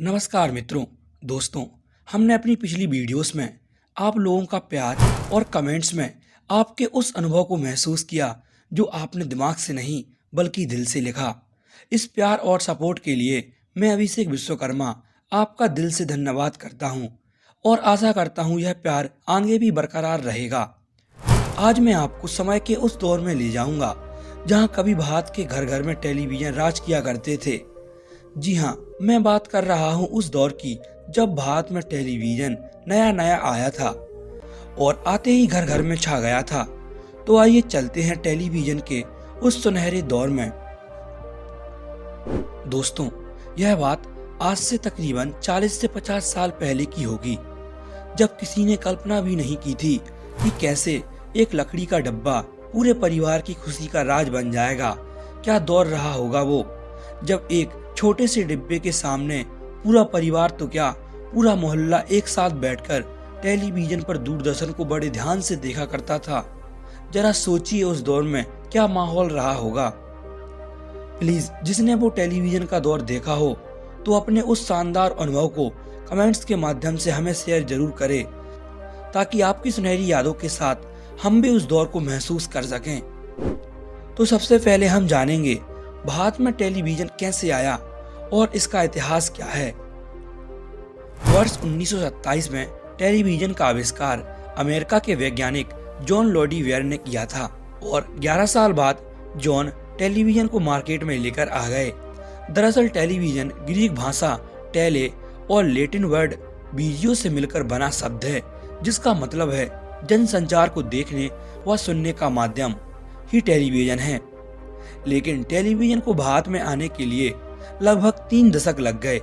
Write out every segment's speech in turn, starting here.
नमस्कार मित्रों, दोस्तों। हमने अपनी पिछली वीडियोस में आप लोगों का प्यार और कमेंट्स में आपके उस अनुभव को महसूस किया जो आपने दिमाग से नहीं बल्कि दिल से लिखा। इस प्यार और सपोर्ट के लिए मैं अभिषेक विश्वकर्मा आपका दिल से धन्यवाद करता हूं और आशा करता हूं यह प्यार आगे भी बरकरार रहेगा। आज मैं आपको समय के उस दौर में ले जाऊंगा जहां कभी भारत के घर घर में टेलीविजन राज किया करते थे। जी हाँ, मैं बात कर रहा हूँ उस दौर की जब भारत में टेलीविजन नया नया आया था और आते ही घर घर में छा गया था। तो आइए चलते हैं टेलीविजन के उस सुनहरे दौर में। दोस्तों, यह बात आज से तकरीबन 40 से 50 साल पहले की होगी, जब किसी ने कल्पना भी नहीं की थी कि कैसे एक लकड़ी का डब्बा पूरे परिवार की खुशी का राज बन जाएगा। क्या दौर रहा होगा वो, जब एक छोटे से डिब्बे के सामने पूरा परिवार तो क्या पूरा मोहल्ला एक साथ बैठकर टेलीविजन पर दूरदर्शन को बड़े ध्यान से देखा करता था। जरा सोचिए उस दौर में क्या माहौल रहा होगा। प्लीज, जिसने वो टेलीविजन का दौर देखा हो तो अपने उस शानदार अनुभव को कमेंट्स के माध्यम से हमें शेयर जरूर करें, ताकि आपकी सुनहरी यादों के साथ हम भी उस दौर को महसूस कर सकें। तो सबसे पहले हम जानेंगे भारत में टेलीविजन कैसे आया और इसका इतिहास क्या है। वर्ष 1927 में टेलीविजन का आविष्कार अमेरिका के वैज्ञानिक जॉन लोडी वेयर ने किया था और 11 साल बाद जॉन टेलीविजन को मार्केट में लेकर आ गए। दरअसल टेलीविजन ग्रीक भाषा टेले और लैटिन वर्ड वीजियो से मिलकर बना शब्द है, जिसका मतलब है जनसंचार को देखने व सुनने का माध्यम ही टेलीविजन है। लेकिन टेलीविजन को भारत में आने के लिए लगभग 3 दशक लग गए।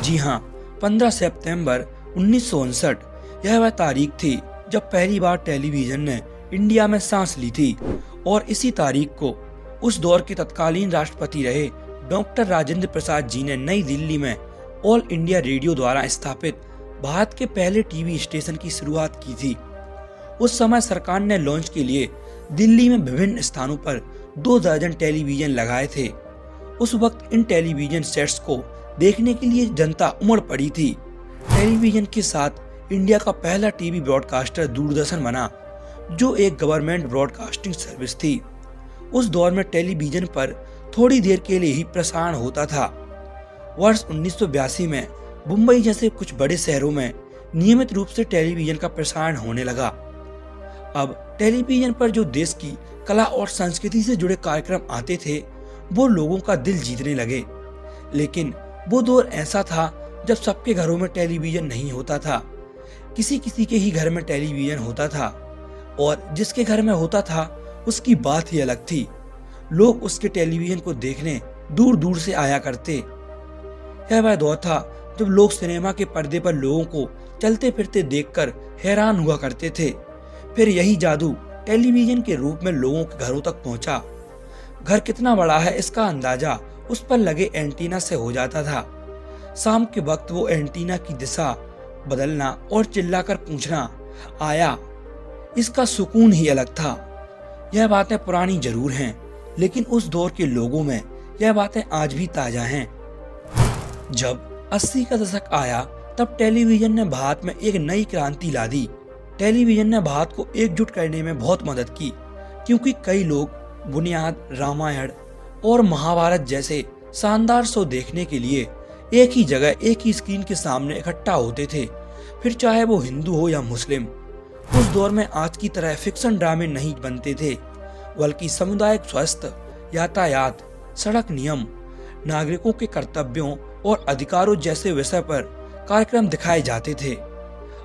जी हाँ, 15 सितंबर 1959 यह वह तारीख थी जब पहली बार टेलीविजन ने इंडिया में सांस ली थी और इसी तारीख को उस दौर के तत्कालीन राष्ट्रपति रहे डॉक्टर राजेंद्र प्रसाद जी ने नई दिल्ली में ऑल इंडिया रेडियो द्वारा स्थापित भारत के पहले टीवी स्टेशन की शुरुआत की थी। उस समय सरकार ने लॉन्च के लिए दिल्ली में विभिन्न स्थानों पर 2 दर्जन टेलीविजन लगाए थे। उस वक्त इन टेलीविजन सेट्स को देखने के लिए जनता उमड़ पड़ी थी। टेलीविजन के साथ इंडिया का पहला टीवी ब्रॉडकास्टर दूरदर्शन बना, जो एक गवर्नमेंट ब्रॉडकास्टिंग सर्विस थी। उस दौर में टेलीविजन पर थोड़ी देर के लिए ही प्रसारण होता था। वर्ष 1982 में मुंबई जैसे कुछ बड़े शहरों में नियमित रूप से टेलीविजन का प्रसारण होने लगा। अब टेलीविजन पर जो देश की कला और संस्कृति से जुड़े कार्यक्रम आते थे वो लोगों का दिल जीतने लगे। लेकिन वो दौर ऐसा था जब सबके घरों में टेलीविजन नहीं होता था, किसी किसी के ही घर में टेलीविजन होता था और जिसके घर में होता था उसकी बात ही अलग थी। लोग उसके टेलीविजन को देखने दूर दूर से आया करते। यह वह दौर था जब लोग सिनेमा के पर्दे पर लोगों को चलते फिरते देखकर हैरान हुआ करते थे। फिर यही जादू टेलीविजन के रूप में लोगों के घरों तक पहुंचा। घर कितना बड़ा है इसका अंदाजा उस पर लगे एंटीना से हो जाता था। शाम के वक्त वो एंटीना की दिशा बदलना और चिल्लाकर पूछना आया, इसका सुकून ही अलग था। यह बातें पुरानी जरूर हैं, लेकिन उस दौर के लोगों में यह बातें आज भी ताजा हैं। जब 80 का दशक आया तब टेलीविजन ने भारत में एक नई क्रांति ला दी। टेलीविजन ने भारत को एकजुट करने में बहुत मदद की, क्योंकि कई लोग बुनियाद, रामायण और महाभारत जैसे शानदार शो देखने के लिए एक ही जगह एक ही स्क्रीन के सामने इकट्ठा होते थे, फिर चाहे वो हिंदू हो या मुस्लिम। उस दौर में आज की तरह फिक्शन ड्रामे नहीं बनते थे, बल्कि सामुदायिक स्वास्थ्य, यातायात, सड़क नियम, नागरिकों के कर्तव्यों और अधिकारों जैसे विषय पर कार्यक्रम दिखाए जाते थे।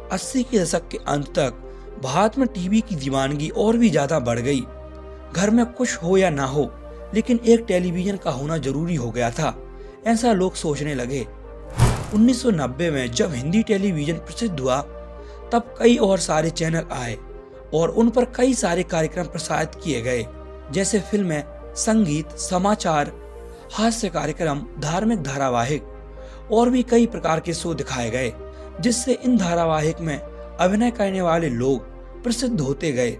80 के दशक के अंत तक भारत में टीवी की दीवानगी और भी ज्यादा बढ़ गई। घर में कुछ हो या ना हो, लेकिन एक टेलीविजन का होना जरूरी हो गया था, ऐसा लोग सोचने लगे। 1990 में जब हिंदी टेलीविजन प्रसिद्ध हुआ तब कई और सारे चैनल आए और उन पर कई सारे कार्यक्रम प्रसारित किए गए, जैसे फिल्में, संगीत, समाचार, हास्य कार्यक्रम, धार्मिक धारावाहिक और भी कई प्रकार के शो दिखाए गए, जिससे इन धारावाहिक में अभिनय करने वाले लोग प्रसिद्ध होते गए।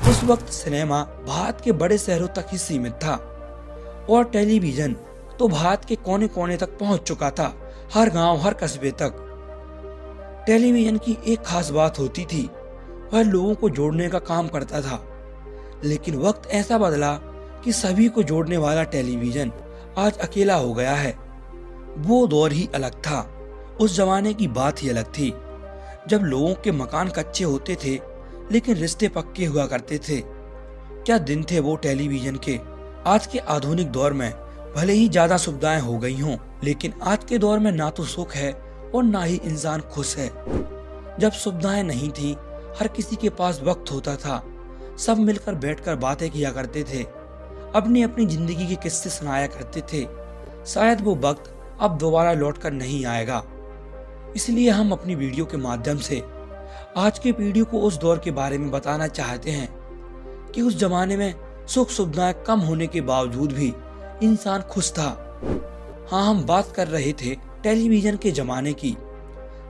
उस वक्त सिनेमा भारत के बड़े शहरों तक ही सीमित था और टेलीविजन तो भारत के कोने कोने तक पहुंच चुका था, हर गांव, हर कस्बे तक। टेलीविजन की एक खास बात होती थी, वह लोगों को जोड़ने का काम करता था। लेकिन वक्त ऐसा बदला कि सभी को जोड़ने वाला टेलीविजन आज अकेला हो गया है। वो दौर ही अलग था, उस जमाने की बात ही अलग थी, जब लोगों के मकान कच्चे होते थे लेकिन रिश्ते पक्के हुआ करते थे। क्या दिन थे वो टेलीविजन के। आज के आधुनिक दौर में भले ही ज्यादा सुविधाएं हो गई हों, लेकिन आज के दौर में ना तो सुख है और ना ही इंसान खुश है। जब सुविधाएं नहीं थी, हर किसी के पास वक्त होता था, सब मिलकर बैठकर बातें किया करते थे, अपनी अपनी जिंदगी के किस्से सुनाया करते थे। शायद वो वक्त अब दोबारा लौट कर नहीं आएगा। इसलिए हम अपनी वीडियो के माध्यम से आज के पीढ़ी को उस दौर के बारे में बताना चाहते हैं कि उस जमाने में सुख सुविधाएं कम होने के बावजूद भी इंसान खुश था। हाँ, हम बात कर रहे थे टेलीविजन के जमाने की।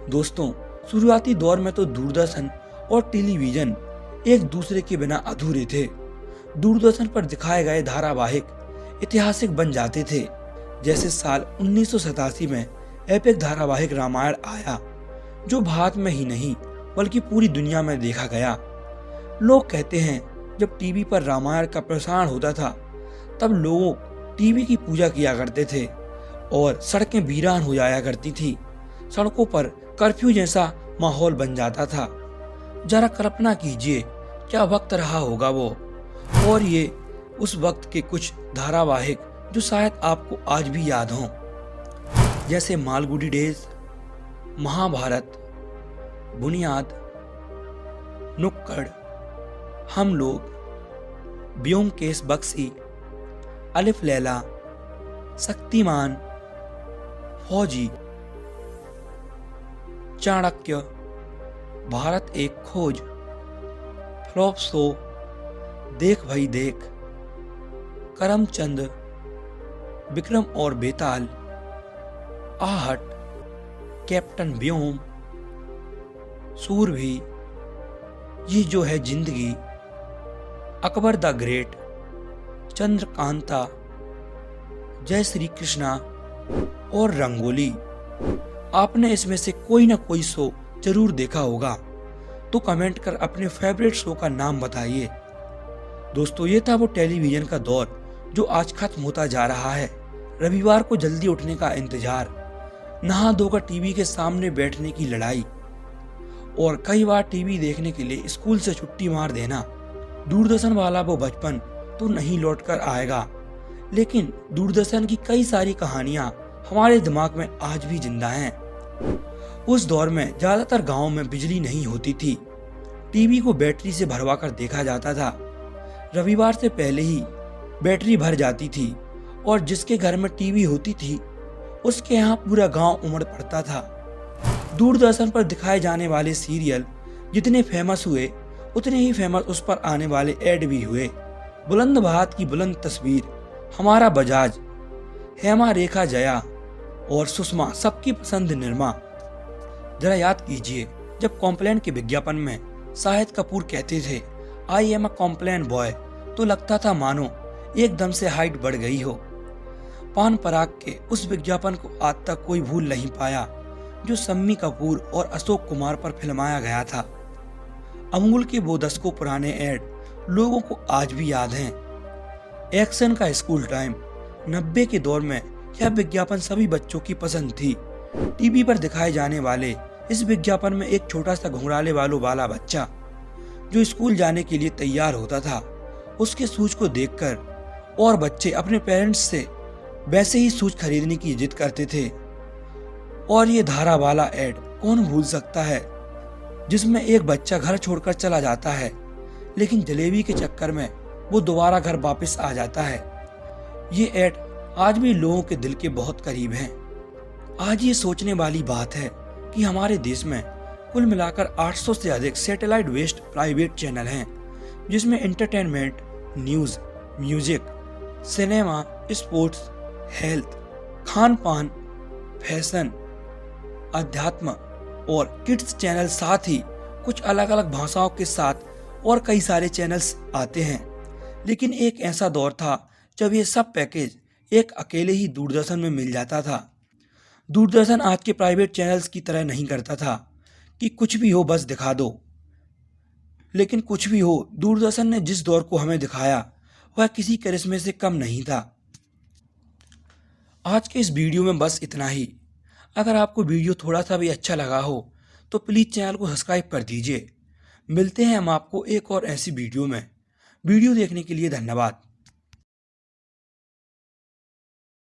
दोस्तों, शुरुआती दौर में तो दूरदर्शन और टेलीविजन एक दूसरे के बिना अधूरे थे। दूरदर्शन पर दिखाए गए धारावाहिक ऐतिहासिक बन जाते थे। जैसे साल 1987 में एपिक धारावाहिक रामायण आया, जो भारत में ही नहीं बल्कि पूरी दुनिया में देखा गया। लोग कहते हैं जब टीवी पर रामायण का प्रसारण होता था, तब लोग टीवी की पूजा किया करते थे और सड़कें वीरान हो जाया करती थी। सड़कों पर कर्फ्यू जैसा माहौल बन जाता था। जरा कल्पना कीजिए क्या वक्त रहा होगा वो। और ये उस वक्त के कुछ धारावाहिक जो शायद आपको आज भी याद हों, जैसे मालगुडी डेज, महाभारत, बुनियाद, नुक्कड़, हम लोग, ब्योमकेश बक्सी, अलिफ लैला, शक्तिमान, फौजी, चाणक्य, भारत एक खोज, फ्लॉप शो, देख भाई देख, करमचंद, विक्रम और बेताल, आहट, कैप्टन व्योम, सूरभी, ये जो है जिंदगी, अकबर द ग्रेट, चंद्रकांता, जय श्री कृष्णा और रंगोली। आपने इसमें से कोई ना कोई शो जरूर देखा होगा, तो कमेंट कर अपने फेवरेट शो का नाम बताइए। दोस्तों, ये था वो टेलीविजन का दौर जो आज खत्म होता जा रहा है। रविवार को जल्दी उठने का इंतजार, नहा धोकर टीवी के सामने बैठने की लड़ाई और कई बार टीवी देखने के लिए स्कूल से छुट्टी मार देना। दूरदर्शन वाला वो बचपन तो नहीं लौट कर आएगा, लेकिन दूरदर्शन की कई सारी कहानियां हमारे दिमाग में आज भी जिंदा हैं। उस दौर में ज्यादातर गांवों में बिजली नहीं होती थी। टीवी को बैटरी से भरवा कर देखा जाता था। रविवार से पहले ही बैटरी भर जाती थी और जिसके घर में टीवी होती थी उसके यहाँ पूरा गांव उमड़ पड़ता था। दूरदर्शन पर दिखाए जाने वाले सीरियल जितने फेमस हुए, उतने ही फेमस उस पर आने वाले ऐड भी हुए। बुलंद भारत की बुलंद तस्वीर, हमारा बजाज, हेमा रेखा जया और सुषमा, सबकी पसंद निर्मा। जरा याद कीजिए, जब कॉम्प्लेन के विज्ञापन में शाहिद कपूर कहते थे I am a Complan boy, तो लगता था मानो एकदम से हाइट बढ़ गई हो। पान पराग के उस विज्ञापन को आज तक कोई भूल नहीं पाया, जो शम्मी कपूर और अशोक कुमार पर फिल्माया गया था। अमूल के वो दशकों पुराने ऐड लोगों को आज भी याद हैं। एक्शन का स्कूल टाइम, 90 के दौर में यह विज्ञापन सभी बच्चों की पसंद थी। टीवी पर दिखाए जाने वाले इस विज्ञापन में एक छोटा सा घुंघराले बालों वाला बच्चा जो स्कूल जाने के लिए तैयार होता था, उसके शूज को देखकर और बच्चे अपने पेरेंट्स से वैसे ही शूज खरीदने की जिद करते थे। और ये धारा वाला ऐड कौन भूल सकता है, जिसमें एक बच्चा घर छोड़कर चला जाता है, लेकिन जलेबी के चक्कर में वो दोबारा घर वापस आ जाता है। ये ऐड आज भी लोगों के दिल के बहुत करीब है। आज ये सोचने वाली बात है कि हमारे देश में कुल मिलाकर 800 से अधिक सैटेलाइट बेस्ड प्राइवेट चैनल हैं, जिसमें entertainment, news, music, cinema, sports, health, Khan पान, फैशन, अध्यात्म और किड्स चैनल, साथ ही कुछ अलग अलग भाषाओं के साथ और कई सारे चैनल्स आते हैं। लेकिन एक ऐसा दौर था जब ये सब पैकेज एक अकेले ही दूरदर्शन में मिल जाता था। दूरदर्शन आज के प्राइवेट चैनल्स की तरह नहीं करता था कि कुछ भी हो बस दिखा दो। लेकिन कुछ भी हो, दूरदर्शन ने जिस दौर को हमें दिखाया वह किसी करिश्मे से कम नहीं था। आज के इस वीडियो में बस इतना ही। अगर आपको वीडियो थोड़ा सा भी अच्छा लगा हो तो प्लीज़ चैनल को सब्सक्राइब कर दीजिए। मिलते हैं हम आपको एक और ऐसी वीडियो में। वीडियो देखने के लिए धन्यवाद।